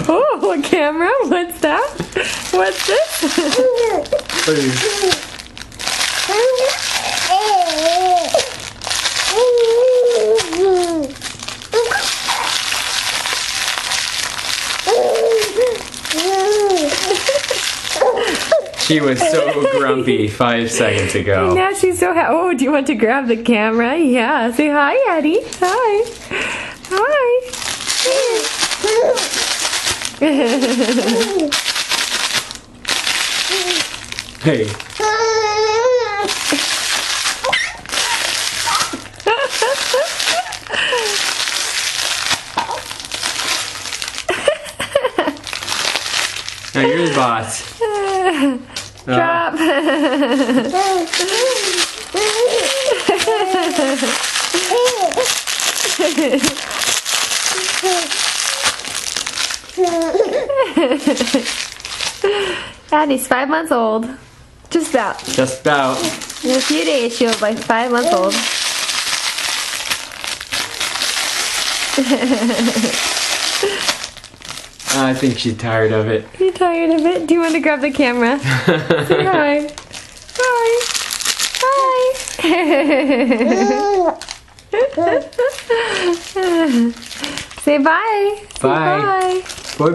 Oh, a camera? What's that? What's this? She was so grumpy 5 seconds ago. Now she's so happy. Oh, do you want to grab the camera? Yeah. Say hi, Eddie. Hi. Hi. Hey. Now you're the boss. Drop. Addie's 5 months old. Just about. Just about. In a few days she'll be like 5 months old. I think she's tired of it. You tired of it? Do you want to grab the camera? Say hi. Hi. Hi. Say bye. Say Bye. bye.